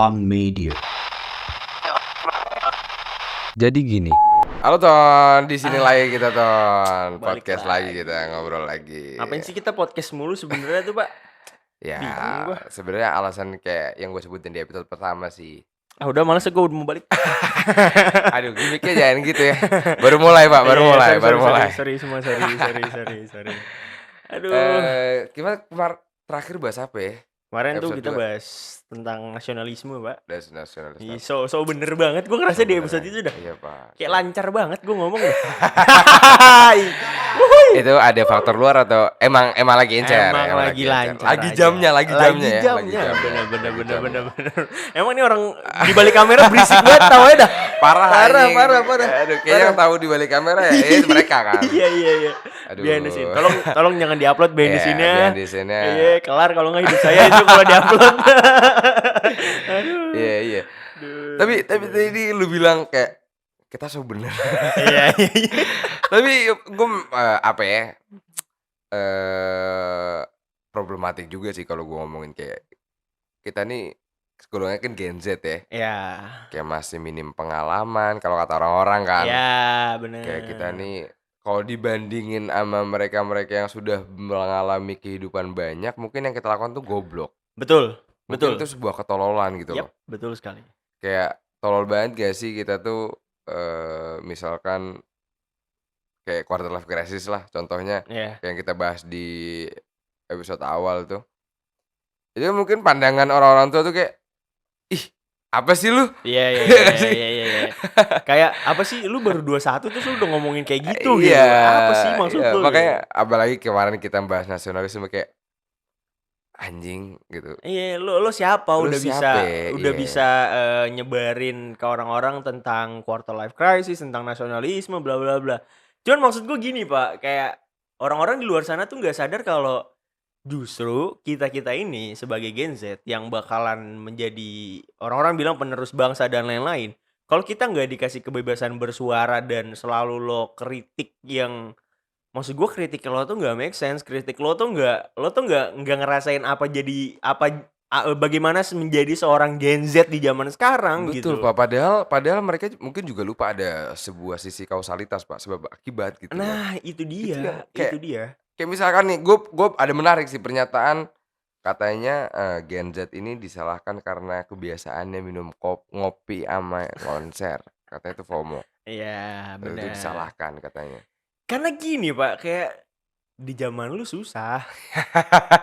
Pang Media. Jadi gini, Halo Ton, di sini lagi kita Ton, Balik podcast lagi lagi. kita ngobrol lagi. Ngapain sih kita podcast mulu sebenarnya tuh, Pak? Ya, Bingung gua. sebenarnya alasan kayak yang gue sebutin di episode pertama sih. Ah udah males gue udah mau balik. Aduh, gimmicknya jangan gitu ya. Baru mulai Pak, baru Iya, mulai. Sorry semua, sorry. Aduh. Gimana terakhir bahas apa ya? Kemarin tuh episode kita dua. bahas tentang nasionalisme, Pak. Nasionalis. Ih, so bener banget gue ngerasa di episode itu dah. Iya Pak. Kayak lancar banget gue ngomong dah. Itu ada faktor luar atau emang lagi encer? Emang lagi lancar. Lagi aja. jamnya ya. Lagi Jamnya. jamnya. Bener. Emang ini orang di balik kamera berisik banget tawanya dah. Parah. Parah. Aduh, kayaknya yang tahu di balik kamera ya mereka kan. Iya. Aduh. Behind the scene. Tolong jangan diupload behind the scene-nya. Behind the scene-nya. Iya, kelar kalau nggak hidup saya itu kalau diupload. Aduh. Iya. Tapi tadi lu bilang kayak kita so bener. Iya. Tapi gue problematik juga sih kalau gue ngomongin kayak kita nih golongannya kan Gen Z ya. Iya. Kayak masih minim pengalaman kalau kata orang-orang kan. Iya, benar. Kayak kita nih kalau dibandingin sama mereka-mereka yang sudah mengalami kehidupan banyak, mungkin yang kita lakukan tuh goblok. Betul. Mungkin itu sebuah ketololan gitu loh. Betul sekali. Kayak tolol banget gak sih kita tuh misalkan kayak quarter life crisis lah contohnya. Iya. Yang kita bahas di episode awal tuh. Itu mungkin pandangan orang-orang tua tuh kayak, ih apa sih lu? Iya. Kayak apa sih lu baru 21 terus lu udah ngomongin kayak gitu gitu. Iya, Apa sih maksud iya. lu? Makanya apalagi kemarin kita bahas nasionalisme kayak anjing gitu. Iya, lo siapa Lu udah siapa? Iya. bisa nyebarin ke orang-orang tentang quarter life crisis, tentang nasionalisme, bla bla bla. Cuman maksud gue gini, Pak, kayak orang-orang di luar sana tuh nggak sadar kalau justru kita ini sebagai Gen Z yang bakalan menjadi orang-orang bilang penerus bangsa dan lain-lain. Kalau kita nggak dikasih kebebasan bersuara dan selalu lo kritik yang maksud gue kritik lo tuh nggak make sense, kritik lo tuh nggak ngerasain bagaimana menjadi seorang Gen Z di zaman sekarang gitu. Betul Pak, padahal mereka mungkin juga lupa ada sebuah sisi kausalitas Pak, sebab akibat gitu. Nah itu dia, Kayak- itu dia. Kayak misalkan nih, gue ada menarik sih pernyataan katanya Gen Z ini disalahkan karena kebiasaannya minum ngopi sama konser. Katanya itu FOMO. Iya Itu benar. disalahkan katanya. Karena gini Pak, kayak di zaman lu susah,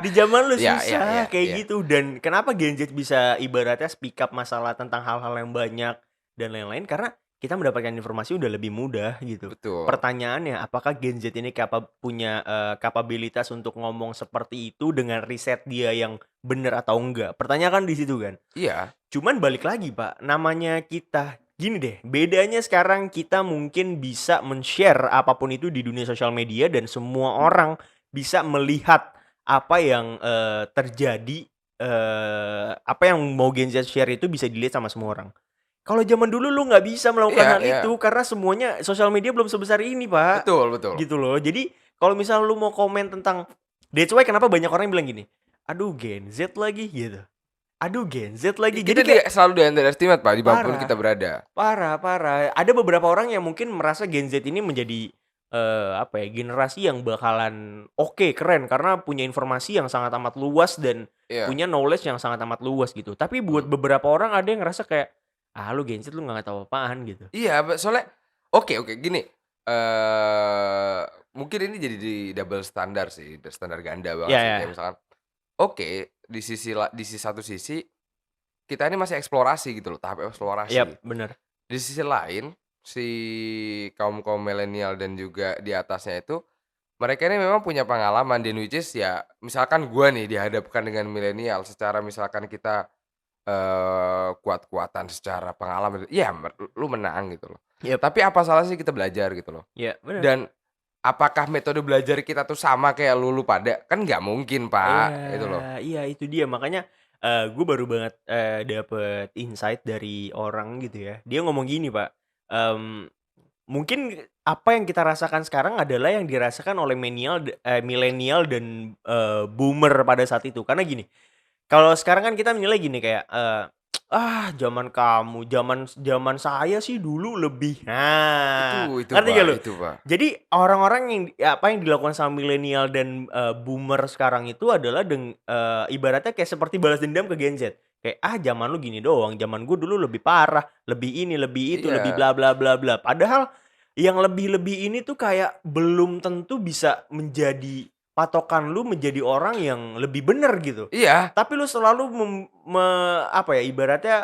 di zaman lu Iya, susah iya, kayak iya. gitu. Dan kenapa Gen Z bisa ibaratnya speak up masalah tentang hal-hal yang banyak dan lain-lain? Karena kita mendapatkan informasi udah lebih mudah gitu. Betul. Pertanyaannya, apakah Gen Z ini punya kapabilitas untuk ngomong seperti itu dengan riset dia yang benar atau enggak? Pertanyaan kan di situ kan. Iya. Cuman balik lagi Pak, namanya kita gini deh, bedanya sekarang kita mungkin bisa men-share apapun itu di dunia sosial media dan semua orang bisa melihat apa yang terjadi, apa yang mau Gen Z share itu bisa dilihat sama semua orang. Kalau zaman dulu lu nggak bisa melakukan Iya, hal iya. itu karena semuanya sosial media belum sebesar ini Pak. Betul. Gitu loh. Jadi kalau misal lu mau komen tentang that's why kenapa banyak orang yang bilang gini, aduh Gen Z lagi gitu. Aduh Gen Z lagi. Kita Jadi kayak selalu di underestimate Pak, dimanapun Parah. kita berada. parah. Ada beberapa orang yang mungkin merasa Gen Z ini menjadi generasi yang bakalan oke, keren karena punya informasi yang sangat amat luas dan Iya. punya knowledge yang sangat amat luas gitu. Tapi buat beberapa orang ada yang ngerasa kayak lu Gen Z lu nggak tahu apaan gitu. Iya, soalnya oke gini. Mungkin ini jadi di double standar sih, standar ganda banget Iya, sih. iya. Kayak misalkan, oke, di satu sisi kita ini masih eksplorasi gitu loh, tahap eksplorasi. Iya, bener. Di sisi lain, si kaum milenial dan juga di atasnya itu, mereka ini memang punya pengalaman dan which is ya, misalkan gua nih dihadapkan dengan milenial, secara misalkan kita kuat-kuatan secara pengalaman, ya lu menang gitu loh. Yep. Tapi apa salah sih kita belajar gitu loh. Iya, bener. Dan apakah metode belajar kita tuh sama kayak lu pada? Kan nggak mungkin Pak, itu loh. Iya, itu dia. Makanya gue baru banget dapet insight dari orang gitu ya. Dia ngomong gini Pak, mungkin apa yang kita rasakan sekarang adalah yang dirasakan oleh milenial dan boomer pada saat itu. Karena gini, kalau sekarang kan kita menilai gini kayak Zaman kamu, zaman saya sih dulu lebih. Nah, Itu, ngerti Pak, gak lu? itu, Pak. Jadi orang-orang yang apa yang dilakukan sama milenial dan, boomer sekarang itu adalah ibaratnya kayak seperti balas dendam ke Gen Z. Kayak, zaman lu gini doang, zaman gue dulu lebih parah, lebih ini, lebih itu, lebih Iya, bla bla bla bla. Padahal yang lebih-lebih ini tuh kayak belum tentu bisa menjadi patokan lu menjadi orang yang lebih bener gitu. iya, Tapi lu selalu apa ya, ibaratnya,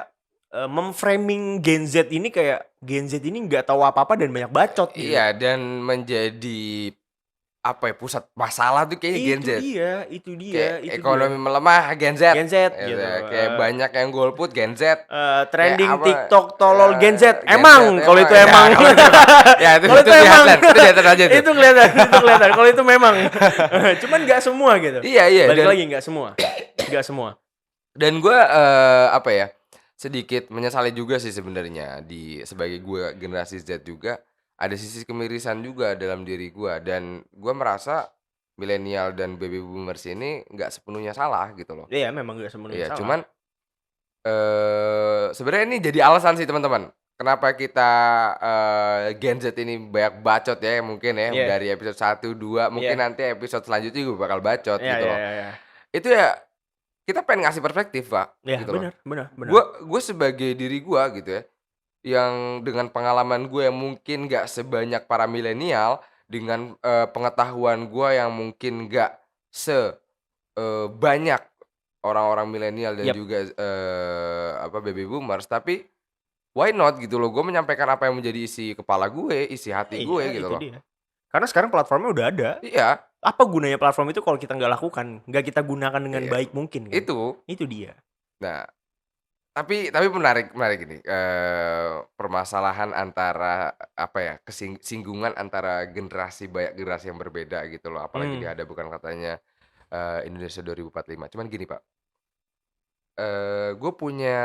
mem-framing Gen Z ini kayak Gen Z ini nggak tahu apa-apa dan banyak bacot gitu. iya, dan menjadi, apa ya, pusat masalah tuh kayaknya Gen Itu Z. dia itu dia Kayak itu dia. ekonomi melemah Gen Z, Gen Z gitu gitu, ya, kayak banyak yang golput Gen Z, kayak trending apa, TikTok tolol Gen Z. Gen Z Emang kalau emang itu ya emang. kalau itu Pak, ya Kalau itu itu di emang. headline, itu di headline aja tuh. Itu kelihatan, kalau itu memang. Cuman nggak semua gitu. Iya, iya, Balik dan lagi nggak semua, nggak semua. gue, apa ya, sedikit menyesali juga sih sebenarnya sebagai gue generasi Z juga, ada sisi kemirisan juga dalam diri gue dan gue merasa milenial dan baby boomers ini nggak sepenuhnya salah gitu loh. Iya memang nggak sepenuhnya Iya, salah. cuman, sebenarnya ini jadi alasan sih teman-teman, kenapa kita, Gen Z ini banyak bacot ya mungkin ya, Iya, dari episode 1 2 mungkin iya. nanti episode selanjutnya juga bakal bacot Iya gitu iya loh. iya iya. Itu ya kita pengen ngasih perspektif, Pak, Iya, gitu loh. bener bener bener. Gue sebagai diri gua gitu ya, yang dengan pengalaman gue yang mungkin nggak sebanyak para milenial, dengan, pengetahuan gua yang mungkin nggak banyak orang-orang milenial dan Yap. juga, apa, baby boomers, tapi why not gitu loh, gue menyampaikan apa yang menjadi isi kepala gue, isi hati gue Iya, gitu itu loh. dia. Karena sekarang platformnya udah ada. Iya, Apa gunanya platform itu kalau kita nggak lakukan, nggak kita gunakan dengan iya, baik mungkin kan? itu. Itu dia. Nah, tapi menarik menarik ini, permasalahan antara, apa ya, singgungan antara banyak generasi yang berbeda gitu loh, apalagi Mmm, dihadapkan katanya, Indonesia 2045. Cuman gini, Pak, gue punya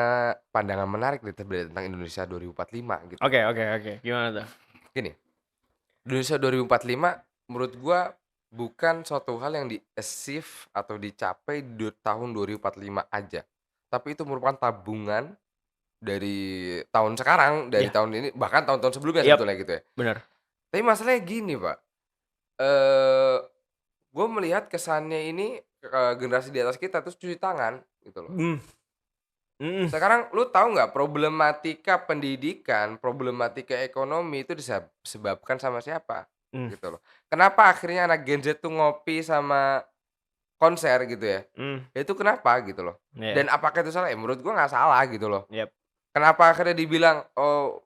pandangan menarik nih tentang Indonesia 2045 gitu. oke oke oke. Gimana tuh? Gini, Indonesia 2045 menurut gue bukan suatu hal yang di-achieve atau dicapai tahun 2045 aja, tapi itu merupakan tabungan dari tahun sekarang, dari Iya, tahun ini, bahkan tahun-tahun sebelumnya iyap, sebetulnya gitu ya. bener. Tapi masalahnya gini, Pak, eee, gue melihat kesannya ini, generasi di atas kita terus cuci tangan gitu loh. Mmm, mhm, Sekarang lu tahu nggak problematika pendidikan, problematika ekonomi itu disebabkan sama siapa? mmm, Gitu loh. Kenapa akhirnya anak Gen Z tuh ngopi sama konser gitu ya? mmm, Ya itu kenapa gitu loh. iya, Dan apakah itu salah? Ya menurut gua nggak salah gitu loh. iyap, Kenapa akhirnya dibilang, oh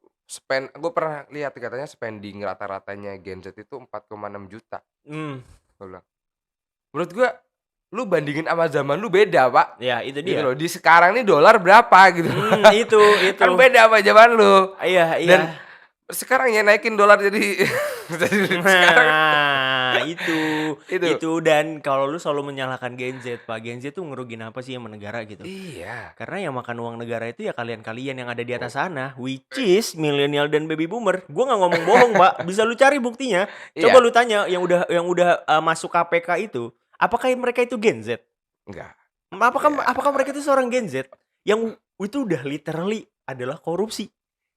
gue pernah lihat katanya spending rata-ratanya Gen Z itu 4,6 juta. mmm, Gua bilang. Menurut gua, lu bandingin sama zaman lu beda, Pak, iya itu gitu dia. loh. Di sekarang nih dolar berapa gitu. Itu. Kan beda sama zaman lu. Iya iya. Dan sekarang ya naikin dolar jadi jadi sekarang Nah, itu. itu dan kalau lu selalu menyalahkan Gen Z, Pak, Gen Z tuh ngerugiin apa sih sama negara gitu. Iya. Karena yang makan uang negara itu ya kalian-kalian yang ada di atas sana, which is milenial dan baby boomer. Gua nggak ngomong bohong, Pak, bisa lu cari buktinya. Coba Iya. lu tanya yang udah, masuk KPK itu, apakah mereka itu Gen Z? Enggak. Apakah Iya. apakah mereka itu seorang Gen Z? Yang itu udah literally adalah korupsi.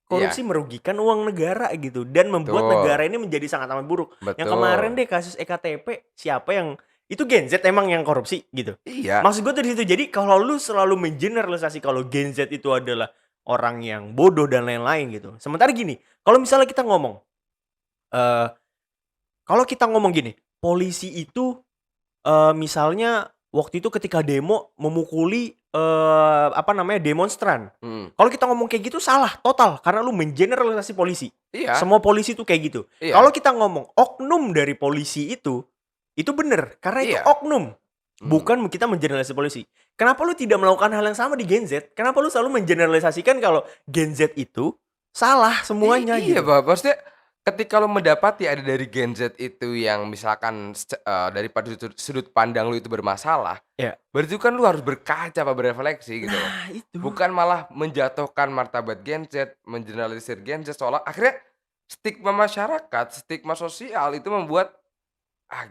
Korupsi Iya, merugikan uang negara gitu dan membuat betul. negara ini menjadi sangat amat buruk. Yang kemarin Betul. deh kasus EKTP, siapa yang itu Gen Z emang yang korupsi gitu. Iya. Maksud gue tuh di situ. Jadi kalau lu selalu mengeneralisasi kalau Gen Z itu adalah orang yang bodoh dan lain-lain gitu. Sementara gini, kalau misalnya kita ngomong, eee, kalau kita ngomong gini, polisi itu, misalnya waktu itu ketika demo memukuli, apa namanya, demonstran. Mhm. Kalau kita ngomong kayak gitu salah total karena lu mengeneralisasi polisi. Iya, Semua polisi itu kayak gitu. Kalau iya, kita ngomong oknum dari polisi itu bener karena itu iya. oknum. Mhm. Bukan kita mengeneralisasi polisi. Kenapa lu tidak melakukan hal yang sama di Gen Z? Kenapa lu selalu mengeneralisasikan kalau Gen Z itu salah semuanya Iya, gitu? Pak, maksudnya ketika lo mendapati ada dari Gen Z itu yang misalkan dari sudut pandang lu itu bermasalah, Ya. berarti kan lu harus berkaca apa berefleksi gitu loh. Nah, itu. Bukan malah menjatuhkan martabat Gen Z, mengeneralisir Gen Z, seolah akhirnya stigma masyarakat, stigma sosial itu membuat,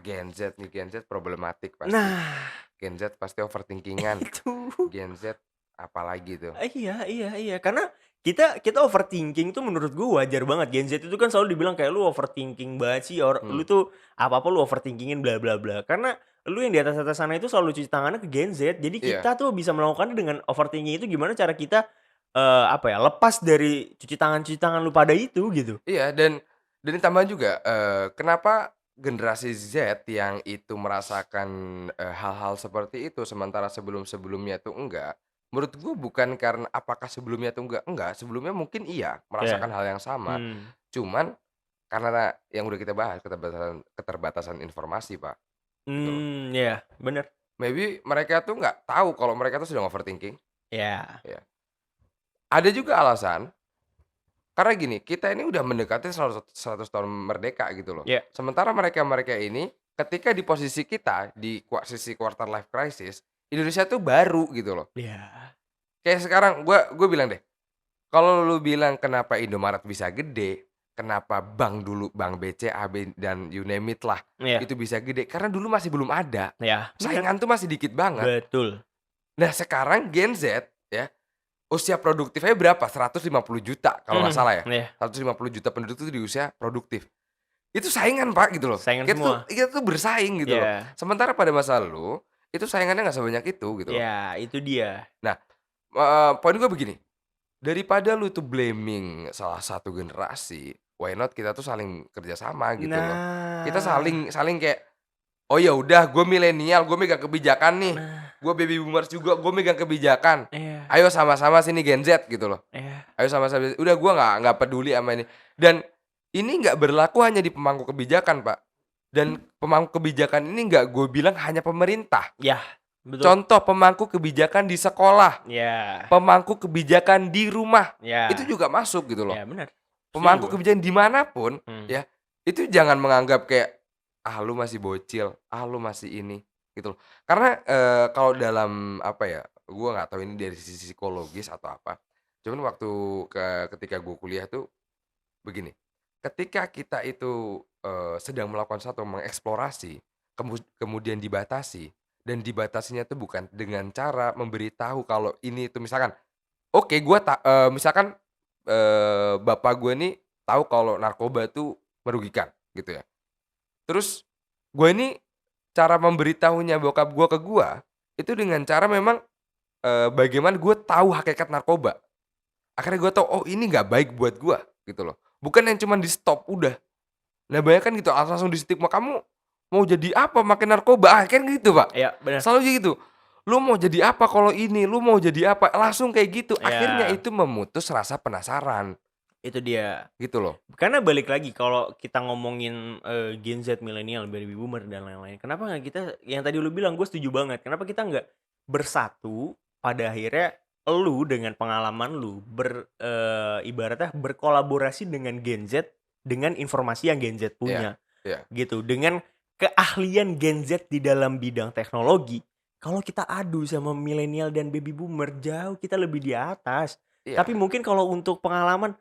Gen Z nih, Gen Z problematik pasti. Nah, Gen Z pasti overthinking-an, itu. Gen Z apalagi tuh. Iya iya iya, karena kita overthinking tuh menurut gua wajar banget. Gen Z itu kan selalu dibilang kayak, "Lu overthinking banget sih, lu Hmm, tuh apa-apa lu overthinking-in bla bla bla." Karena lu yang di atas-atas sana itu selalu cuci tangannya ke Gen Z. Jadi iya. kita tuh bisa melakukannya dengan overthinking itu gimana cara kita, apa ya, lepas dari cuci tangan lu pada itu gitu. Iya, dan tambahan juga, kenapa generasi Z yang itu merasakan, hal-hal seperti itu, sementara sebelum-sebelumnya tuh enggak, menurut gue bukan karena apakah sebelumnya tuh enggak, sebelumnya mungkin iya, merasakan Ya, hal yang sama. mmm, Cuman karena yang udah kita bahas, keterbatasan keterbatasan informasi, Pak, gitu loh. iya, bener. Maybe mereka tuh nggak tahu kalau mereka tuh sedang overthinking, Iya, ya. Ada juga alasan. Karena gini, kita ini udah mendekati 100 tahun merdeka gitu loh. iya, Sementara mereka-mereka ini ketika di posisi kita di sisi quarter life crisis, Indonesia tuh baru gitu loh. iya, Kayak sekarang gua bilang deh, kalau lu bilang kenapa Indomaret bisa gede, kenapa bank dulu, bank BCA, dan you name it lah, iya, itu bisa gede, karena dulu masih belum ada. iya, bener, Saingan tuh masih dikit banget. betul. Nah sekarang Gen Z ya, usia produktifnya berapa? 150 juta kalau nggak salah ya. Iya, 150 juta penduduk itu di usia produktif. Itu saingan, Pak, gitu loh. saingan semua. Kita tuh bersaing gitu loh. Iya, Sementara pada masa lalu, itu saingannya nggak sebanyak itu gitu loh. iya, itu dia. Nah, poin gue begini, daripada lu tuh blaming salah satu generasi, why not kita tuh saling kerja sama gitu loh. Kita Nah, saling saling kayak, "Oh ya udah gue milenial, gue megang kebijakan nih. nah, Gue baby boomers juga, gue megang kebijakan. iya, Ayo sama-sama sini Gen Z," gitu loh. iya, Ayo sama-sama udah gua nggak peduli sama ini. Dan ini nggak berlaku hanya di pemangku kebijakan, Pak. Dan pemangku kebijakan ini nggak gue bilang hanya pemerintah. iya, betul. Contoh pemangku kebijakan di sekolah, Iya, pemangku kebijakan di rumah, itu iya, juga masuk gitu loh. iya, bener, setuju Pemangku gua. kebijakan di mana pun Mmm, ya, itu jangan menganggap kayak, "Ah, lu masih bocil, ah, lu masih ini," gitu loh. Karena, kalau dalam apa ya, gua nggak tahu ini dari sisi psikologis atau apa, cuman waktu ketika gua kuliah tuh begini, ketika kita itu, sedang melakukan satu mengeksplorasi, kemudian dibatasi, dan dibatasinya tuh bukan dengan cara memberitahu kalau ini itu misalkan, oke misalkan, bapak gue nih tahu kalau narkoba tuh merugikan gitu ya. Terus gue ini cara memberitahunya bokap gue ke gue, itu dengan cara memang, bagaimana gue tahu hakikat narkoba. Akhirnya gue tahu, oh ini nggak baik buat gue gitu loh. Bukan yang cuman di-stop udah. Nah banyak kan gitu langsung di-stigma, "Kamu mau jadi apa makan narkoba?" Ah, kan gitu, Pak. iya, bener, Selalu gitu. "Lu mau jadi apa kalau ini? Lu mau jadi apa?" Langsung kayak gitu. Akhirnya iya, itu memutus rasa penasaran, itu dia. gitu loh. Karena balik lagi kalau kita ngomongin, Gen Z, milenial, baby boomer dan lain-lain, kenapa nggak kita yang tadi lu bilang gue setuju banget, kenapa kita nggak bersatu pada akhirnya lu dengan pengalaman lu ibaratnya berkolaborasi dengan Gen Z, dengan informasi yang Gen Z Iya, punya, iya, gitu. Dengan keahlian Gen Z di dalam bidang teknologi, kalau kita adu sama milenial dan baby boomer, jauh kita lebih di atas. Tapi iya, mungkin kalau untuk pengalaman,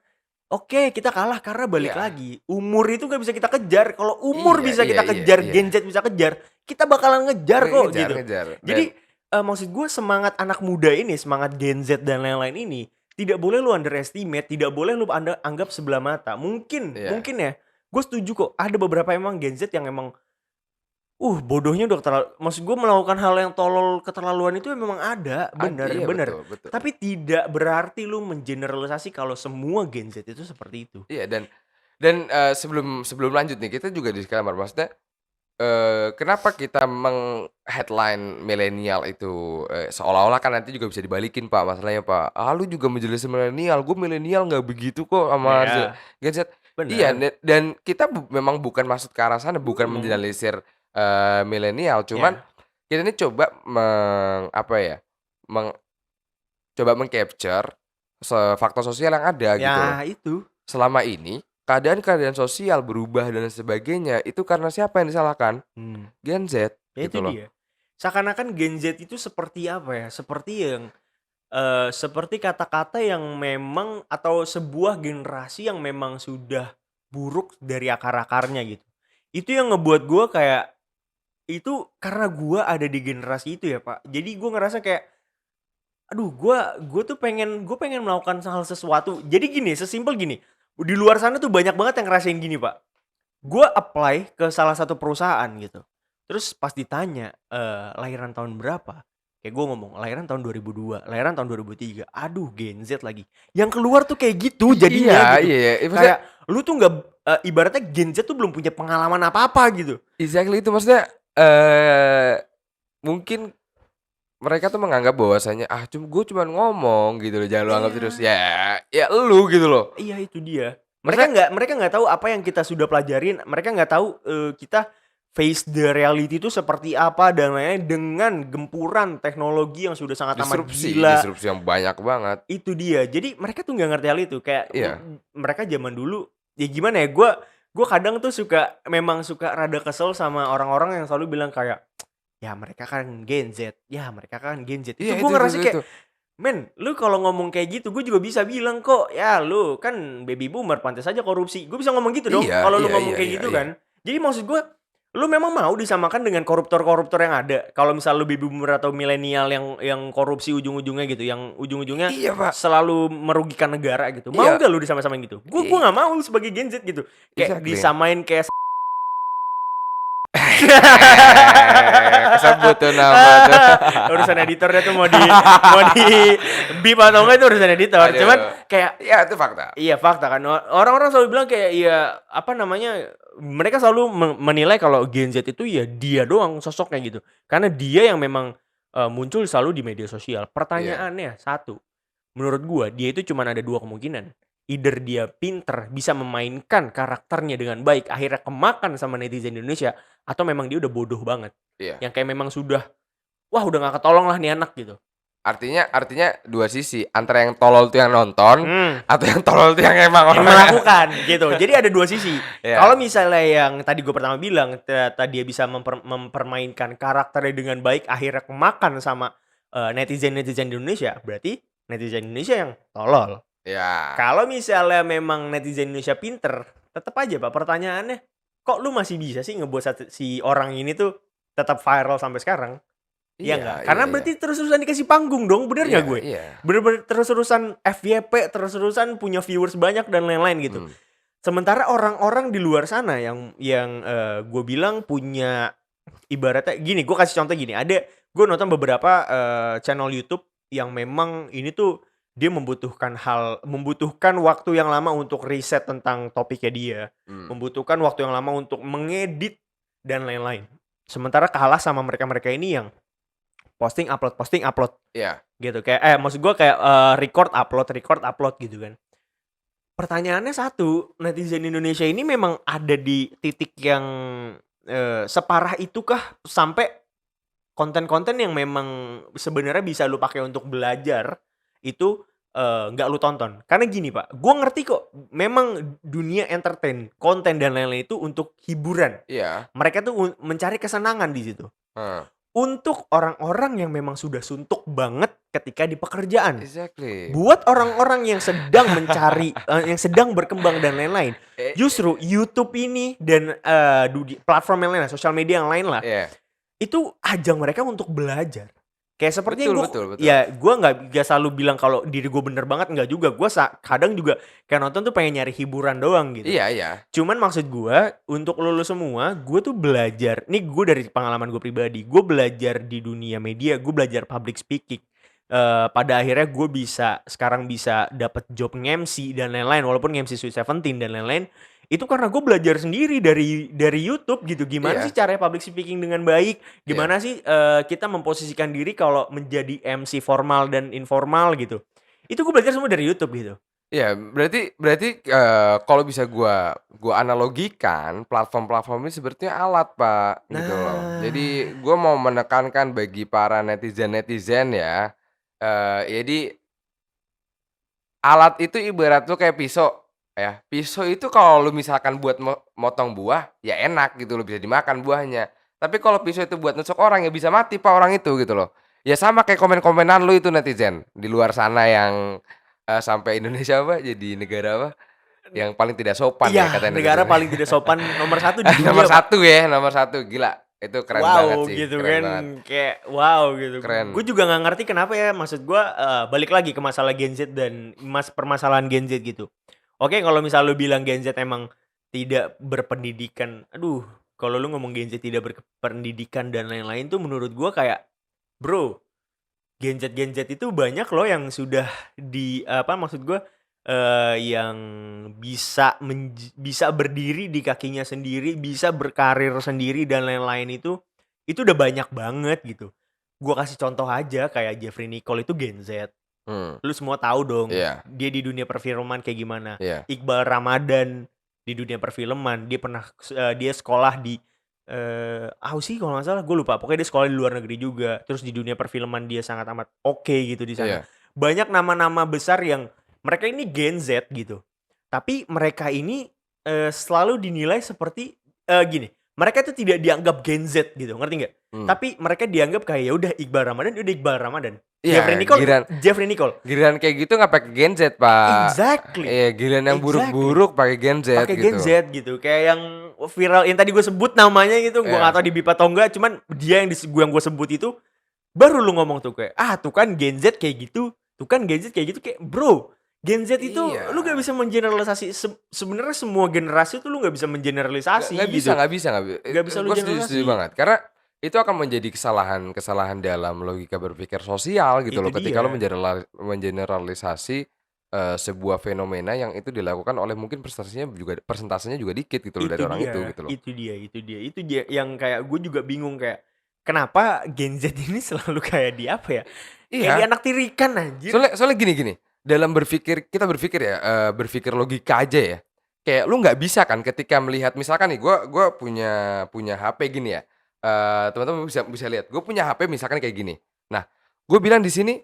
oke, kita kalah karena balik iya, lagi, umur itu nggak bisa kita kejar. Kalau umur iya, bisa iya, kita iya, kejar, iya. Gen Z bisa kejar, kita bakalan ngejar kok Ngejar, gitu. ngejar, dan Jadi, maksud gue semangat anak muda ini, semangat Gen Z dan lain-lain ini, tidak boleh lu underestimate, tidak boleh lu anggap sebelah mata. Mungkin iya. mungkin ya, gue setuju kok ada beberapa emang Gen Z yang emang, bodohnya udah maksud gue melakukan hal yang tolol keterlaluan itu memang ada, bener Iya, bener. betul, betul. Tapi tidak berarti lu mengeneralisasi kalau semua Gen Z itu seperti itu. Iya, dan, sebelum sebelum lanjut nih, kita juga disclaimer, maksudnya, kenapa kita headline milenial itu, seolah-olah kan nanti juga bisa dibalikin, Pak, masalahnya, Pak. "Ah, lu juga menjelesin milenial, gue milenial nggak begitu kok sama Ya, Gen Z." Iya, bener, dan kita memang bukan maksud ke arah sana, bukan mhm, mengeneralisir, milenial, cuman iya, kita ini coba apa ya, meng coba meng-capture faktor sosial yang ada gitu loh. ya itu, Selama ini, keadaan-keadaan sosial berubah dan sebagainya, itu karena siapa yang disalahkan? mmm, Gen Z, ya itu gitu loh. dia. Seakan-akan Gen Z itu seperti apa ya, seperti yang, seperti kata-kata yang memang atau sebuah generasi yang memang sudah buruk dari akar-akarnya gitu. Itu yang ngebuat gua kayak, itu karena gua ada di generasi itu ya, Pak. Jadi gua ngerasa kayak aduh gue tuh pengen melakukan hal sesuatu. Jadi gini, sesimpel gini, di luar sana tuh banyak banget yang ngerasain gini, Pak. Gue apply ke salah satu perusahaan gitu. Terus pas ditanya, lahiran tahun berapa? Kayak gue ngomong, lahiran tahun 2002, lahiran tahun 2003. Aduh, Gen Z lagi. Yang keluar tuh kayak gitu jadinya Iya gitu. iya, maksudnya Kayak lu tuh nggak, ibaratnya Gen Z tuh belum punya pengalaman apa-apa gitu. exactly itu maksudnya, mungkin mereka tuh menganggap bahwasanya, "Ah, gue cuman ngomong," gitu loh, "jangan lu anggap serius." Iya. Ya elu gitu loh. Iya itu dia. Maksudnya Mereka nggak tahu apa yang kita sudah pelajarin, mereka nggak tahu, kita face the reality itu seperti apa dan lain-lain dengan gempuran teknologi yang sudah sangat amat gila. disrupsi yang banyak banget. Itu dia. Jadi mereka tuh nggak ngerti hal itu, kayak, Iya, mereka zaman dulu ya gimana ya, gua kadang tuh memang suka rada kesel sama orang-orang yang selalu bilang kayak, "Ya mereka kan Gen Z, ya mereka kan Gen Z." iya Itu gua ngerasa itu. kayak, men, lu kalau ngomong kayak gitu, gue juga bisa bilang kok, ya lu kan baby boomer, pantas aja korupsi. Gue bisa ngomong gitu dong, Iya kalau lu iya ngomong iya kayak iya gitu iya. kan. Jadi maksud gue, lu memang mau disamakan dengan koruptor-koruptor yang ada. Kalau misal lu baby boomer atau milenial yang korupsi ujung-ujungnya gitu, yang ujung-ujungnya Iya, Pak. selalu merugikan negara gitu. Mau Iya, gak lu disamain gitu? Gue i gak mau sebagai Gen Z gitu. Kayak exactly. disamain kayak Kesebut tuh nama tuh. urusan editornya tuh mau di bip atau enggak itu urusan editor. Cuman Aduh. kayak Iya, itu fakta. iya fakta kan. Orang-orang selalu bilang kayak ya apa namanya, mereka selalu menilai kalau Gen Z itu ya dia doang sosoknya gitu. Karena dia yang memang muncul selalu di media sosial. Iya, Pertanyaannya satu, menurut gua dia itu cuma ada dua kemungkinan. Either dia pinter bisa memainkan karakternya dengan baik, akhirnya kemakan sama netizen Indonesia, atau memang dia udah bodoh banget. iya. Yang kayak memang sudah, wah udah gak ketolong lah nih anak gitu. Artinya dua sisi, antara yang tolol tuh yang nonton, Hmm. atau yang tolol tuh yang emang Yang orangnya. melakukan gitu. Jadi ada dua sisi. Kalau Iya, misalnya yang tadi gue pertama bilang ternyata dia bisa mempermainkan karakternya dengan baik, akhirnya kemakan sama, netizen-netizen di Indonesia, berarti netizen Indonesia yang tolol. iya. Kalau misalnya memang netizen Indonesia pinter, tetep aja Pak pertanyaannya, kok lu masih bisa sih ngebuat si orang ini tuh tetap viral sampai sekarang? Iya Iya nggak? iya Karena iya. berarti terus-terusan dikasih panggung dong, bener nggak Iya gue? iya. Bener-bener terus-terusan FYP, terus-terusan punya viewers banyak dan lain-lain gitu. Mmm, Sementara orang-orang di luar sana yang, gue bilang punya ibaratnya gini, gue kasih contoh gini, gue nonton beberapa, channel YouTube yang memang ini tuh dia membutuhkan waktu yang lama untuk riset tentang topiknya dia, mmm. membutuhkan waktu yang lama untuk mengedit dan lain-lain. Sementara kalah sama mereka-mereka ini yang posting upload Iya, gitu, kayak maksud gue kayak, record upload gitu kan. Pertanyaannya satu, netizen Indonesia ini memang ada di titik yang, separah itukah sampai konten-konten yang memang sebenarnya bisa lu pakai untuk belajar itu, nggak lu tonton? Karena gini Pak, gua ngerti kok memang dunia konten dan lain-lain itu untuk hiburan. iya, Mereka tuh mencari kesenangan di situ. heeh, Untuk orang-orang yang memang sudah suntuk banget ketika di pekerjaan. exactly. Buat orang-orang yang sedang mencari, yang sedang berkembang dan lain-lain, E justru YouTube ini dan, platform yang lain lah, sosial media yang lain lah, iya, itu ajang mereka untuk belajar. Kayak sepertinya betul betul betul. gue nggak selalu bilang kalau diri gue bener banget, enggak juga. Gue kadang juga kayak nonton tuh pengen nyari hiburan doang gitu. Iya iya, Cuman maksud gue, untuk lu semua, gue tuh belajar nih gue dari pengalaman gue pribadi, gue belajar di dunia media, gue belajar public speaking. Pada akhirnya gue sekarang bisa dapat job nge-MC dan lain-lain, walaupun nge-MC Sweet Seventeen dan lain-lain, itu karena gue belajar sendiri dari YouTube gitu. Gimana sih iya caranya public speaking dengan baik, iya. gimana sih, kita memposisikan diri kalau menjadi MC formal dan informal gitu. Itu gue belajar semua dari YouTube gitu. Iya, berarti berarti, kalau bisa gua analogikan, platform-platform ini sepertinya alat, Pak, gitu loh. Jadi Nah, gua mau menekankan bagi para netizen-netizen ya, jadi alat itu ibarat lu kayak pisau, ya. Pisau itu kalau lu misalkan buat motong buah, ya enak gitu loh, bisa dimakan buahnya. Tapi kalau pisau itu buat nusuk orang, ya bisa mati, Pak, orang itu gitu loh. Ya sama kayak komen-komenan lu itu netizen, di luar sana yang, sampai Indonesia apa, jadi negara apa, yang paling tidak sopan ya iya, katanya negara netizen. paling tidak sopan nomor satu di dunia, Nomor Pak. satu ya, nomor satu gila. Itu keren banget wow sih, gitu keren kan, banget, kayak wow gitu. Gue keren. juga nggak ngerti kenapa ya, maksud gue balik lagi ke masalah Gen Z dan permasalahan Gen Z gitu. Oke, kalau misal lu bilang Gen Z emang tidak berpendidikan, aduh, kalau lu ngomong Gen Z tidak berpendidikan dan lain-lain tuh menurut gue kayak, bro, Gen Z itu banyak loh yang sudah apa maksud gue, yang bisa berdiri di kakinya sendiri, bisa berkarir sendiri dan lain-lain itu udah banyak banget gitu. Gua kasih contoh aja kayak Jeffrey Nicole itu Gen Z. Mmm, Lu semua tahu dong iya, dia di dunia perfilman kayak gimana. iya, Iqbal Ramadan di dunia perfilman, dia pernah dia sekolah di, Aussie kalau nggak salah, gue lupa. Pokoknya dia sekolah di luar negeri juga. Terus di dunia perfilman dia sangat amat oke gitu di sana. iya, Banyak nama-nama besar yang mereka ini Gen Z gitu. Tapi mereka ini, selalu dinilai seperti, gini, mereka itu tidak dianggap Gen Z gitu, ngerti nggak? mmm. Tapi mereka dianggap kayak ya udah Iqbal Ramadan, udah Iqbal Ramadan. Iya, Jeffrey Nicole. giliran kayak gitu nggak pakai Gen Z, Pak. Exactly, Iya, giliran yang exactly. buruk-buruk pakai Gen Z Pakai Gen gitu. Z gitu, kayak yang viral yang tadi gue sebut namanya gitu, gue nggak Iya, tahu di bip atau enggak, cuman dia yang gue sebut itu, baru lu ngomong tuh kayak, "Ah, tuh kan Gen Z kayak gitu, tuh kan Gen Z kayak gitu." Kayak, bro, Gen Z itu iya. lu gak bisa mengeneralisasi sebenarnya semua generasi tuh lu gak bisa mengeneralisasi Nggak bisa gitu. nggak bisa nggak bi Gak bisa lu gue setuju generalisasi. banget. Karena itu akan menjadi kesalahan dalam logika berpikir sosial gitu Itu loh, ketika lo dia, mengeneralisasi, sebuah fenomena yang itu dilakukan oleh mungkin persentasenya juga dikit gitu loh itu dari orang itu dia, gitu loh. itu dia, itu dia, itu dia yang kayak gue juga bingung kayak, kenapa Gen Z ini selalu kayak di apa ya, kayak Iya, dianaktirikan anjir. soalnya soalnya gini, dalam kita berpikir ya, berpikir logika aja ya, kayak lu nggak bisa kan ketika melihat misalkan nih gua punya punya HP gini ya, teman-teman bisa bisa lihat, gue punya HP misalkan kayak gini. Nah, gue bilang di sini,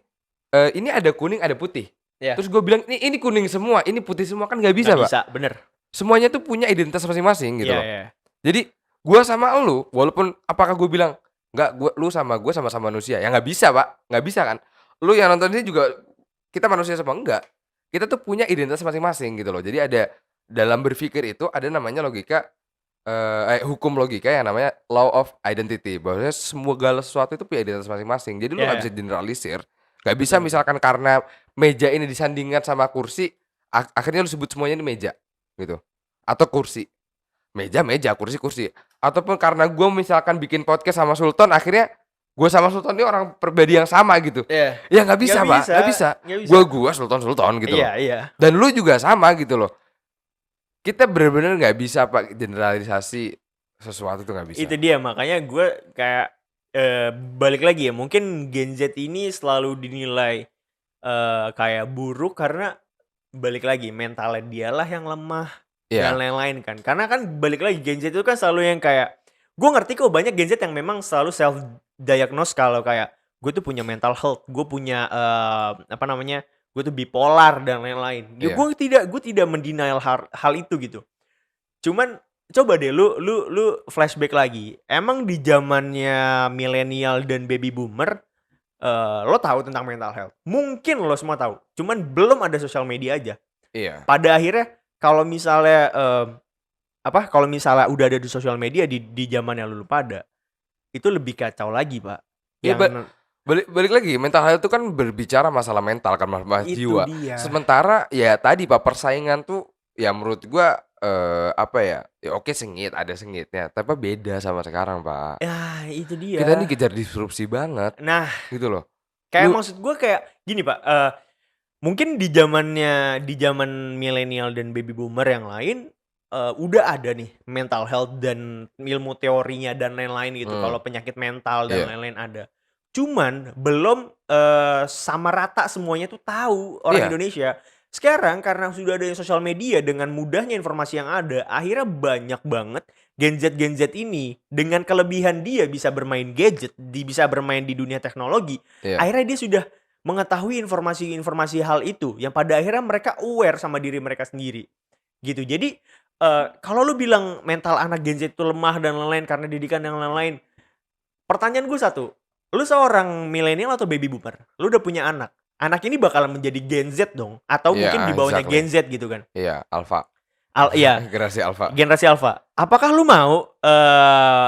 ini ada kuning, ada putih. Ya, Terus gue bilang, ini kuning semua, ini putih semua," kan nggak bisa, nggak Pak. bisa, bener. Semuanya tuh punya identitas masing-masing gitu Iya, loh. iya. Jadi, gua sama elu, walaupun apakah gue bilang, "Nggak, lu sama gue sama-sama manusia." Ya nggak bisa, Pak, nggak bisa kan. Lu yang nonton ini juga, kita manusia semua, enggak. Kita tuh punya identitas masing-masing gitu loh. Jadi ada, dalam berpikir itu ada namanya logika, hukum logika yang namanya law of identity, bahwasanya segala sesuatu itu punya identitas masing-masing. Jadi lu Iya, nggak iya. bisa generalisir, nggak bisa Betul, betul. misalkan karena meja ini disandingkan sama kursi, akhirnya lu sebut semuanya ini meja, gitu. Atau kursi. Meja, meja, kursi, kursi. Ataupun karena gue misalkan bikin podcast sama Sultan, akhirnya gue sama Sultan ini orang pribadi yang sama gitu. Iya. Ya nggak Nggak bisa, Pak, bisa, nggak bisa. nggak bisa. Gue, Sultan, Sultan gitu Iya, loh. iya. Dan lu juga sama gitu loh. Kita bener-bener nggak bisa, Pak, generalisasi sesuatu tuh nggak bisa. Itu dia, makanya gue kayak, balik lagi ya, mungkin Gen Z ini selalu dinilai, kayak buruk karena balik lagi mentalnya dialah yang lemah dan Iya, lain-lain kan. Karena kan balik lagi Gen Z itu kan selalu yang kayak, gue ngerti kok banyak Gen Z yang memang selalu self diagnose kalau kayak, gue tuh punya mental health, gue punya, apa namanya, gue tuh bipolar dan lain-lain. Ya iya, gue tidak mendenial hal itu gitu. Cuman coba deh lu flashback lagi. Emang di zamannya milenial dan baby boomer, lo tahu tentang mental health? Mungkin lo semua tahu, cuman belum ada sosial media aja. iya. Pada akhirnya kalau misalnya, kalau misalnya udah ada di sosial media di zamannya lu pada, itu lebih kacau lagi, Pak. Ya Yang balik balik lagi, mental health itu kan berbicara masalah mental kan, Mas, itu jiwa. dia. Sementara ya tadi, Pak, persaingan tuh ya menurut gua, apa ya, ya oke sengit, ada sengitnya, tapi beda sama sekarang, Pak. Ya, itu Kita ini dia. kejar disrupsi banget, Nah, gitu loh. kayak Lu maksud gue kayak gini, Pak, mungkin di zaman milenial dan baby boomer yang lain, udah ada nih mental health dan ilmu teorinya dan lain-lain gitu, mmm, kalau penyakit mental dan iya, lain-lain ada. Cuman belum, sama rata semuanya tuh tahu orang iya, Indonesia. Sekarang karena sudah ada sosial media dengan mudahnya informasi yang ada, akhirnya banyak banget Gen Z ini dengan kelebihan dia bisa bermain gadget, bisa bermain di dunia teknologi, iya, akhirnya dia sudah mengetahui informasi-informasi hal itu yang pada akhirnya mereka aware sama diri mereka sendiri, gitu. Jadi, kalau lu bilang mental anak Gen Z itu lemah dan lain-lain karena didikan dan lain-lain, pertanyaan gue satu, lu seorang milenial atau baby boomer? Lu udah punya anak ini bakalan menjadi Gen Z dong? Atau iya, mungkin di bawahnya exactly, Gen Z gitu kan? iya, alfa, Iya, Generasi alfa. generasi alfa. Apakah lu mau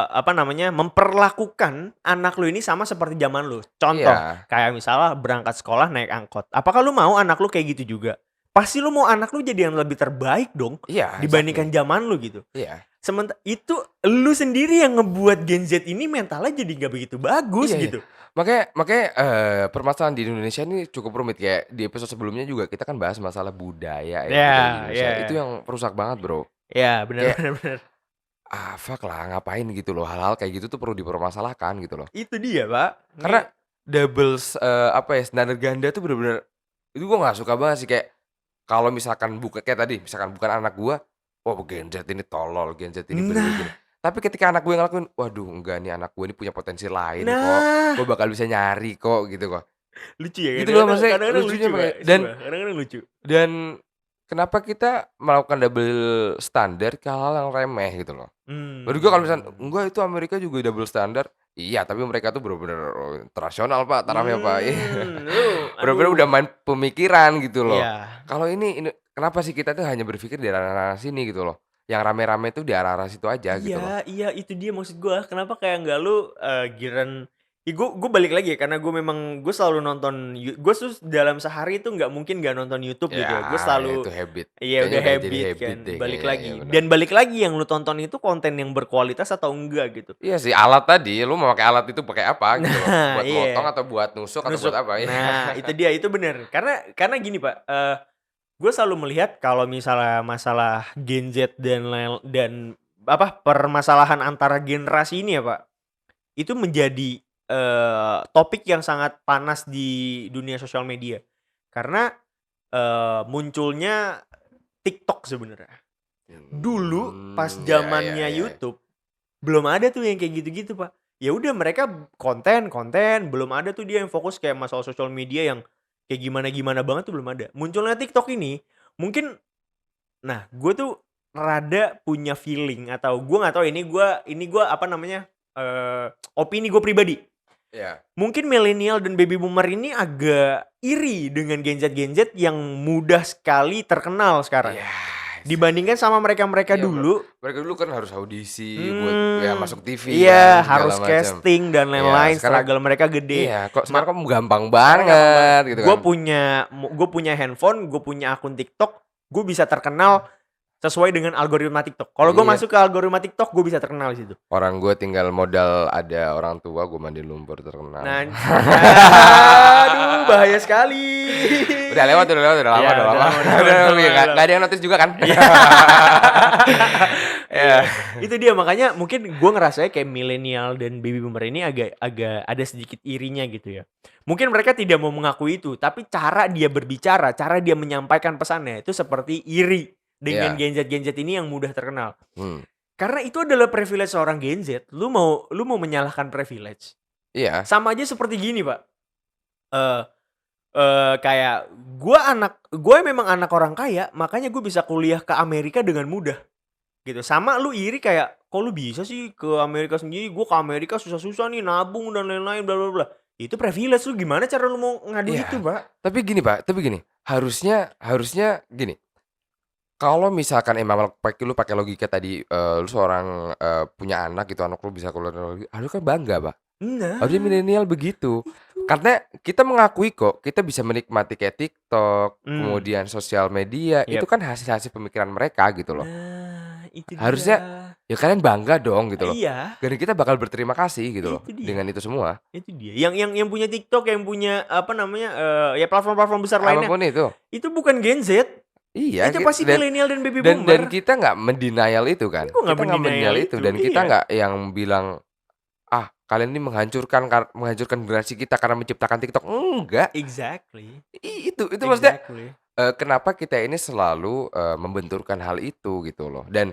apa namanya, memperlakukan anak lu ini sama seperti zaman lu? Contoh, Iya, kayak misalnya berangkat sekolah naik angkot. Apakah lu mau anak lu kayak gitu juga? Pasti lu mau anak lu jadi yang lebih terbaik dong iya, exactly. dibandingkan zaman lu gitu. Iya, Itu lu sendiri yang ngebuat Gen Z ini mentalnya jadi nggak begitu bagus iya, iya. gitu. Makanya makanya, permasalahan di Indonesia ini cukup rumit, kayak di episode sebelumnya juga kita kan bahas masalah budaya ya, budaya di Ya, Indonesia. Itu ya. yang rusak banget, Bro. Ya, benar Kayak, benar benar. fuck lah, ngapain gitu loh, hal-hal kayak gitu tuh perlu dipermasalahkan gitu loh. Itu dia, Pak. Karena apa ya, standar ganda tuh bener-bener itu gua nggak suka banget sih, kayak kalau misalkan kayak tadi, misalkan bukan anak gua, "Oh, Gen Z ini tolol, Gen Z ini begini-begini." Nah, Tapi ketika anak gue ngelakuin, "Waduh, enggak nih, anak gue ini punya potensi lain kok, nah, gue bakal bisa nyari kok," gitu kok. lucu ya, Gitu loh kadang-kadang maksudnya kadang-kadang lucunya lucu, Pak, makanya sumpah, kadang-kadang lucu. dan kenapa kita melakukan double standar ke hal yang remeh gitu loh. Menurut gua kalau misalnya, Mmm. "Enggak, itu Amerika juga double standar." Iya, tapi mereka tuh bener-bener, internasional, Pak, tarafnya, Pak. Iya. Bener-bener Aduh, udah main pemikiran gitu loh. iya. Kalau ini kenapa sih kita tuh hanya berpikir di arah-arah sini gitu loh. Yang rame-rame tuh di arah-arah situ aja gitu loh. Iya iya, itu dia maksud gua, kenapa kayak nggak lu, giliran ya gua balik lagi ya, karena gua selalu nonton gua dalam sehari itu nggak mungkin nggak nonton YouTube Ya, gitu ya, gua ya selalu itu habit. iya Kayaknya udah udah jadi habit habit kan, deh balik kayaknya, iya lagi bener. dan balik lagi yang lu tonton itu konten yang berkualitas atau enggak gitu. Iya sih, alat tadi, lu mau pakai alat itu pakai apa gitu loh. Nah, Buat motong iya, atau buat nusuk atau buat nusuk. apa, iya. Nah, itu dia, itu bener. Karena gini, Pak, gue selalu melihat kalau misalnya masalah Gen Z dan apa, permasalahan antara generasi ini ya, Pak, itu menjadi, topik yang sangat panas di dunia sosial media. Karena, munculnya TikTok sebenarnya. Dulu pas Iya, iya, zamannya iya. YouTube, belum ada tuh yang kayak gitu-gitu, Pak. Ya udah mereka konten, belum ada tuh dia yang fokus kayak masalah sosial media yang kayak gimana-gimana banget tuh belum ada. Munculnya TikTok ini, mungkin nah gue tuh rada punya feeling atau gue nggak tahu ini gua apa namanya, opini gue pribadi. Iya. Mungkin milenial dan baby boomer ini agak iri dengan Gen Z yang mudah sekali terkenal sekarang. Iya, Dibandingkan sama mereka-mereka iya, Bro. dulu. Mereka dulu kan harus audisi buat ya masuk TV Iya kan harus segala macam. casting dan Iya, lain-lain, sekarang struggle mereka gede. iya, kok Ma sekarang gampang Sekarang gampang banget. banget gitu kan. Gue punya handphone, gue punya akun TikTok, gue bisa terkenal sesuai dengan algoritma TikTok. Kalau gue Iya, masuk ke algoritma TikTok, gue bisa terkenal di situ. orang gue tinggal modal ada orang tua, gue mandi lumpur Nah, terkenal. aduh bahaya sekali. Udah lewat, udah lewat, udah lama, Iya, udah udah lama. lama, udah lama, Udah udah lama, nggak udah nggak lama. ada yang notice juga kan? Iya. Iya. Itu dia makanya mungkin gue ngerasanya kayak milenial dan baby boomer ini agak agak ada sedikit irinya gitu ya. Mungkin mereka tidak mau mengakui itu, tapi cara dia berbicara, cara dia menyampaikan pesannya itu seperti iri dengan Iya. Gen Z ini yang mudah terkenal. Hmm. Karena itu adalah privilege seorang Gen Z, lu mau menyalahkan privilege. Iya. Sama aja seperti gini, Pak. Eh kayak gue memang anak orang kaya, makanya gue bisa kuliah ke Amerika dengan mudah. Gitu. Sama lu iri kayak, "Kok lu bisa sih ke Amerika sendiri? Gue ke Amerika susah-susah nih nabung dan lain-lain bla bla bla." Itu privilege lu gimana cara lu mau ngadu itu, Iya. Pak? Tapi gini, Pak, harusnya harusnya gini, kalau misalkan emang lu pakai logika tadi, lu seorang, punya anak gitu, anak lu bisa keluar dari negeri, harusnya kan bangga, Pak. Harusnya Nah, milenial begitu. itu. Karena kita mengakui kok, kita bisa menikmati kayak TikTok, Mmm, kemudian sosial media, itu yap. kan hasil-hasil pemikiran mereka gitu loh. Nah, itu dia. Harusnya ya kalian bangga dong gitu loh. Iya, Dan kita bakal berterima kasih gitu loh itu dia dengan itu semua. itu dia. Yang punya TikTok, yang punya apa namanya, ya platform-platform besar lainnya, Apapun itu. itu bukan Gen Z, Iya, itu pasti dan milenial dan baby dan boomer. kita nggak mendenial itu kan. Gue nggak Kita nggak mendenial mendenial itu itu, dan kita iya. nggak yang bilang, "Ah, kalian ini menghancurkan generasi kita karena menciptakan TikTok." Enggak. Exactly, Itu maksudnya, exactly. kenapa kita ini selalu, membenturkan hal itu gitu loh. Dan,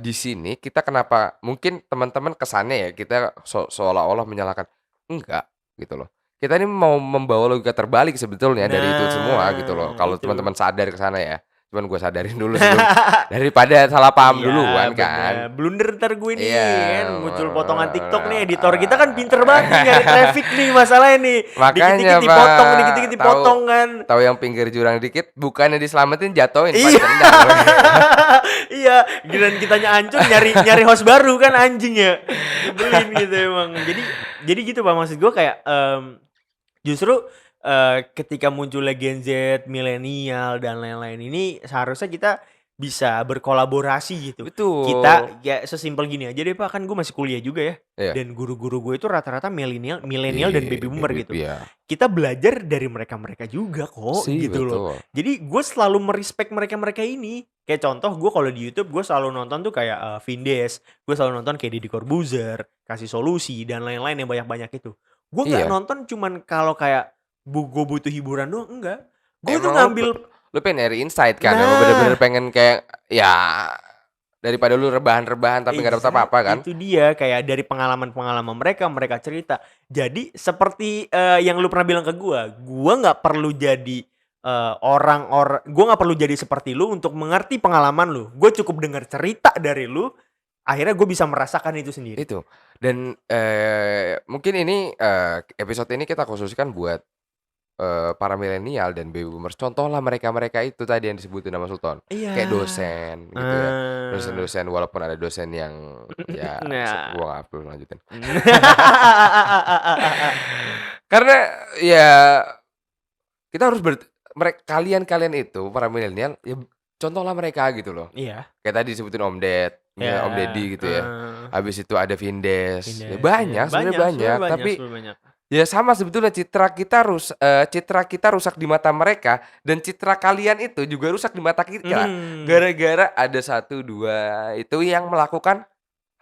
di sini kita kenapa mungkin teman-teman kesannya ya kita seolah-olah menyalahkan, enggak gitu loh. Kita ini mau membawa logika terbalik sebetulnya dari itu semua gitu loh, Nah, kalau itu. teman-teman sadar ke sana ya. Cuman gue sadarin dulu sebelum daripada salah paham Iya, duluan bener. kan. Blunder ntar gue nih Iya. kan muncul potongan TikTok nih, editor kita kan pinter banget nih nyari traffic nih masalahnya nih. Makanya, Dikit-dikit dipotong, Pak, dikit-dikit dipotong kan. tahu yang pinggir jurang dikit bukannya diselamatin jatuhin, Pak, Iya. ditendang. Iya, giliran kitanya hancur nyari host baru kan anjing ya. Nyebelin gitu emang. Jadi gitu Pak, maksud gue kayak justru ketika munculnya Gen Z, milenial dan lain-lain ini seharusnya kita bisa berkolaborasi gitu. Kita Betul. ya sesimpel gini aja deh Pak, kan gue masih kuliah juga ya. Iya. Dan guru-guru gue itu rata-rata milenial dan baby boomer gitu. Iya. Kita belajar dari mereka-mereka juga kok Sih, gitu loh. betul. Jadi gue selalu merespek mereka-mereka ini. Kayak contoh gue kalau di YouTube gue selalu nonton tuh kayak Vindes, gue selalu nonton kayak Deddy Corbuzier, Kasih Solusi dan lain-lain yang banyak-banyak itu. Gue nggak Iya. nonton cuman kalau kayak gue butuh hiburan doang, enggak. Gue tuh Emang ngambil lu pengen nyari insight kan? Emang Nah. bener-bener pengen kayak ya daripada lu rebahan-rebahan tapi nggak dapet apa-apa kan? Itu dia kayak dari pengalaman-pengalaman mereka cerita. Jadi seperti yang lu pernah bilang ke gua nggak perlu jadi gua nggak perlu jadi seperti lu untuk mengerti pengalaman lu. Gue cukup dengar cerita dari lu, akhirnya gue bisa merasakan itu sendiri. Itu. Dan mungkin ini episode ini kita khususkan buat para milenial dan baby boomers. Contohlah mereka-mereka itu tadi yang disebutin sama Sultan. Iya. Kayak dosen gitu ya. Ah. Dosen-dosen walaupun ada dosen yang ya Nah. gua nggak perlu lanjutin. Karena ya kita harus kalian itu para milenial ya contohlah mereka gitu loh. Iya. Kayak tadi disebutin Om Ded, Ya. Om Deddy gitu ya. Habis itu ada Vindes. Ya banyak, Iya. sebenarnya banyak. Tapi sebenarnya banyak. ya sama sebetulnya citra kita rusak di mata mereka dan citra kalian itu juga rusak di mata kita. Gara-gara ada 1, 2 itu yang melakukan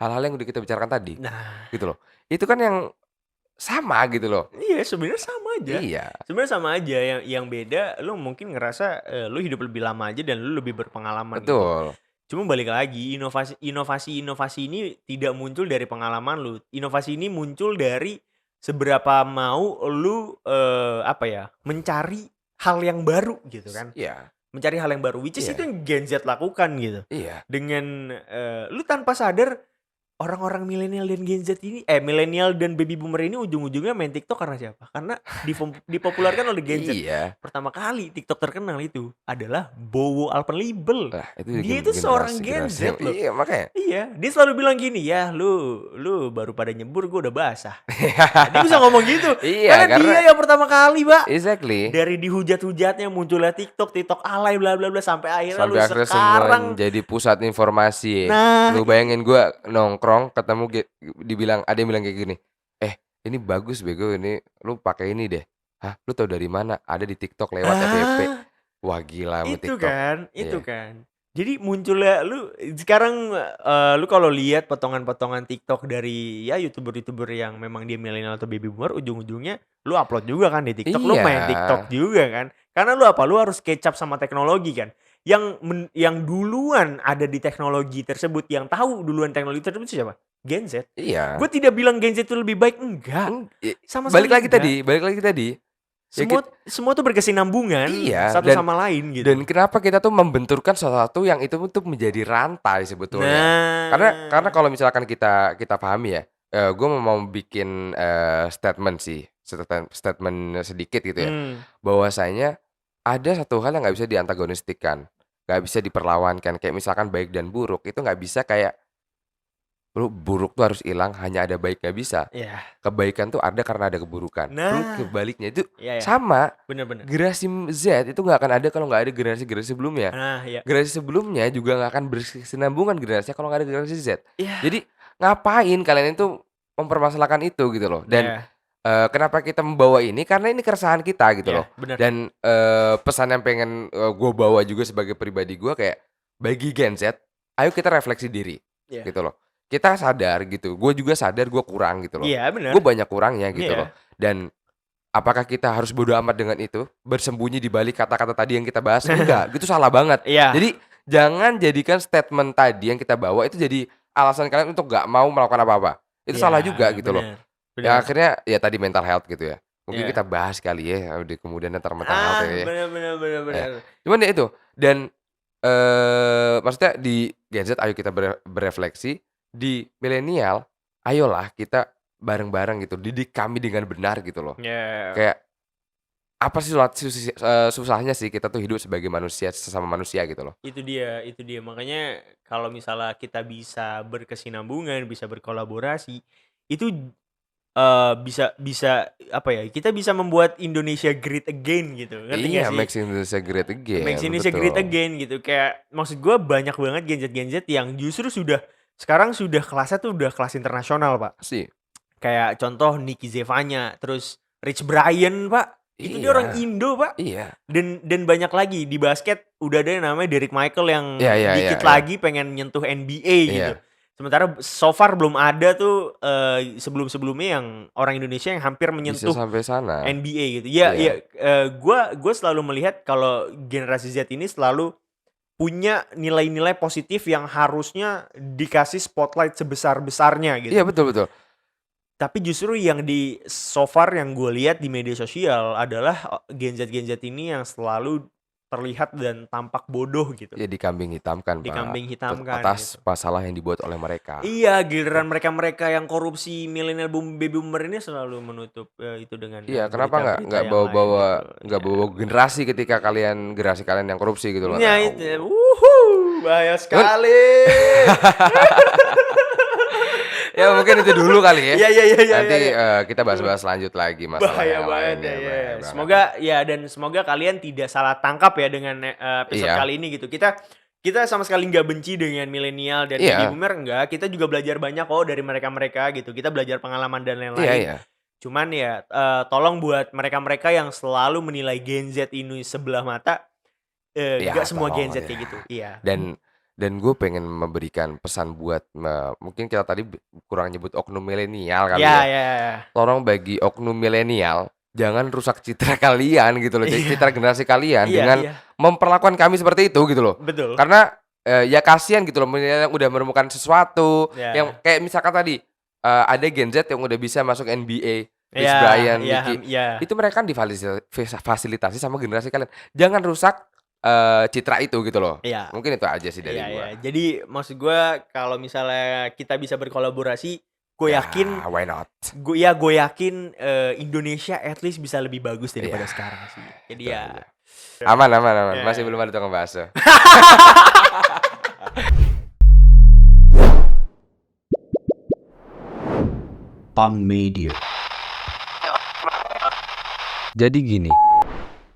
hal-hal yang udah kita bicarakan tadi. Nah. Gitu loh. Itu kan yang sama gitu loh. Iya, sebenarnya sama aja. Iya. Sebenarnya sama aja, yang beda lu mungkin ngerasa lu hidup lebih lama aja dan lu lebih berpengalaman gitu. Betul. Cuma balik lagi, inovasi ini tidak muncul dari pengalaman lu. Inovasi ini muncul dari seberapa mau lu mencari hal yang baru gitu kan. Iya. Mencari hal yang baru, which is Iya. itu yang Gen Z lakukan gitu. Iya. Dengan lu tanpa sadar orang-orang milenial dan Gen Z ini milenial dan baby boomer ini ujung-ujungnya main TikTok karena siapa? Karena dipopulerkan oleh Gen Z. Iya. Pertama kali TikTok terkenal itu adalah Bowo Alpenliebel. Nah, Dia itu seorang Gen Z loh. Iya, makanya. Iya, dia selalu bilang gini, "Ya, lu baru pada nyebur, gue udah basah." Dia bisa ngomong gitu. Iya, karena dia yang pertama kali, Pak. Exactly. Dari dihujat-hujatnya munculnya TikTok alay bla bla bla sampai akhirnya lu Sampai akhirnya semua sekarang jadi pusat informasi. Nah, Lu bayangin gua nongkrong ketemu dibilang ada yang bilang kayak gini, ini bagus bego ini, lu pakai ini deh. Hah, lu tahu dari mana? Ada di TikTok lewat FYP. Wah gila sama itu TikTok. itu Iya. kan. Jadi munculnya lu sekarang lu kalau lihat potongan-potongan TikTok dari ya YouTuber-YouTuber yang memang dia milenial atau baby boomer, ujung-ujungnya lu upload juga kan di TikTok, lu main Iya. TikTok juga kan. Karena lu apa? Lu harus catch up sama teknologi kan. Yang duluan ada di teknologi tersebut, yang tahu duluan teknologi tersebut siapa? Gen Z. Iya. Gue tidak bilang Gen Z itu lebih baik, enggak. Sama Balik lagi sekali tadi. Ya semua tuh berkesinambungan Iya, satu sama lain gitu. Dan kenapa kita tuh membenturkan sesuatu yang itu tuh menjadi rantai sebetulnya. Nah. Karena kalau misalkan kita pahami ya, gue mau bikin statement sedikit gitu ya. Bahwasanya ada satu hal yang nggak bisa diantagonistikan, nggak bisa diperlawankan. Kayak misalkan baik dan buruk itu nggak bisa kayak lu buruk tuh harus hilang, hanya ada baik nggak bisa. Iya. Kebaikan tuh ada karena ada keburukan. Lu kebaliknya itu Iya. sama. Bener-bener. Generasi Z itu nggak akan ada kalau nggak ada generasi sebelumnya. Nah, iya. Generasi sebelumnya juga nggak akan berkesinambungan generasinya kalau nggak ada generasi Z. Iya. Jadi ngapain kalian itu mempermasalahkan itu gitu loh. Dan kenapa kita membawa ini? Karena ini keresahan kita gitu loh. Bener. Dan pesan yang pengen gue bawa juga sebagai pribadi gue kayak bagi Gen Z, ayo kita refleksi diri gitu loh. Kita sadar gitu, gue juga sadar gue kurang gitu loh. Iya bener. Gue banyak kurangnya gitu loh. Dan apakah kita harus bodo amat dengan itu? Bersembunyi di balik kata-kata tadi yang kita bahas? Enggak, gitu salah banget. Iya. Jadi jangan jadikan statement tadi yang kita bawa itu jadi alasan kalian untuk gak mau melakukan apa-apa. Itu salah juga gitu loh. Ya akhirnya ya tadi mental health gitu ya. Mungkin kita bahas kali ya di kemudian ntar mental health ya. Bener. Cuman ya itu. Dan Maksudnya di Gen Z ayo kita berefleksi, di milenial ayolah kita bareng-bareng gitu, didik kami dengan benar gitu loh. Ya, Kayak apa sih susahnya sih kita tuh hidup sebagai manusia, sesama manusia gitu loh. itu dia. Makanya kalau misalnya kita bisa berkesinambungan, bisa berkolaborasi, itu bisa bisa apa ya, kita bisa membuat Indonesia great again gitu, ngerti nggak Iya, sih? makes Indonesia great Makes again, Indonesia great betul. again gitu. Kayak maksud gue banyak banget Gen Z yang justru sekarang sudah kelasnya tuh udah kelas internasional, Pak. Sih, Kayak contoh Nicky Zevanya, terus Rich Brian, Pak. Itu dia orang iya, Indo, Pak. iya. Dan banyak lagi di basket udah ada yang namanya Derrick Michael yang Iya iya iya dikit iya. lagi pengen nyentuh NBA gitu. Iya, Sementara so far belum ada tuh sebelum-sebelumnya yang orang Indonesia yang hampir bisa menyentuh sampai sana. NBA gitu. Ya Iya. ya gua selalu melihat kalau generasi Z ini selalu punya nilai-nilai positif yang harusnya dikasih spotlight sebesar-besarnya Iya, gitu. betul betul. Tapi justru yang di so far yang gue lihat di media sosial adalah Gen Z ini yang selalu terlihat dan tampak bodoh gitu, Ya dikambing hitamkan, Pak, dikambing hitamkan atas gitu. masalah yang dibuat oleh mereka. Iya, giliran mereka-mereka yang korupsi milenial baby boomer ini selalu menutup itu dengan Iya, kenapa berita-berita nggak yang lain bawa-bawa gitu. nggak Ya. bawa generasi ketika generasi kalian yang korupsi gitu loh. Ya Nah, itu, bahaya cuman sekali. ya mungkin itu dulu kali ya. Iya iya iya iya Nanti, iya. kita bahas-bahas lanjut lagi masalah Bahaya yang banget lainnya, ya, ya. bahaya banget Semoga nih. ya dan semoga kalian tidak salah tangkap ya dengan episode Iya kali ini gitu. Kita sama sekali nggak benci dengan milenial dan baby iya boomer enggak. Kita juga belajar banyak kok dari mereka-mereka gitu. Kita belajar pengalaman dan iya lain-lain. iya. Cuman ya tolong buat mereka-mereka yang selalu menilai Gen Z ini sebelah mata, nggak Iya, semua Gen tolong Z ya. kayak gitu. Iya. Dan gue pengen memberikan pesan buat mungkin kita tadi kurang nyebut oknum milenial kali Iya ya. iya iya. Tolong bagi oknum milenial, jangan rusak citra kalian gitu loh, citra Iya. generasi kalian Iya dengan iya. memperlakukan kami seperti itu gitu loh. Betul. Karena, ya kasihan gitu loh milenial yang udah menemukan sesuatu, yang Ya. kayak misalkan tadi, ada Gen Z yang udah bisa masuk NBA, Rich Iya Brian, iya Nicky, iya. itu mereka kan fasilitasi sama generasi kalian. Jangan rusak, citra itu gitu loh. Iya. Mungkin itu aja sih dari Iya ya, gua. jadi maksud gua kalau misalnya kita bisa berkolaborasi, gue yakin Ya, why not? gue yakin Indonesia at least bisa lebih bagus Iya, daripada sekarang sih. Jadi betul ya betul. Aman aman aman, masih belum ya. ada tukang bakso. Pang Media. Jadi gini,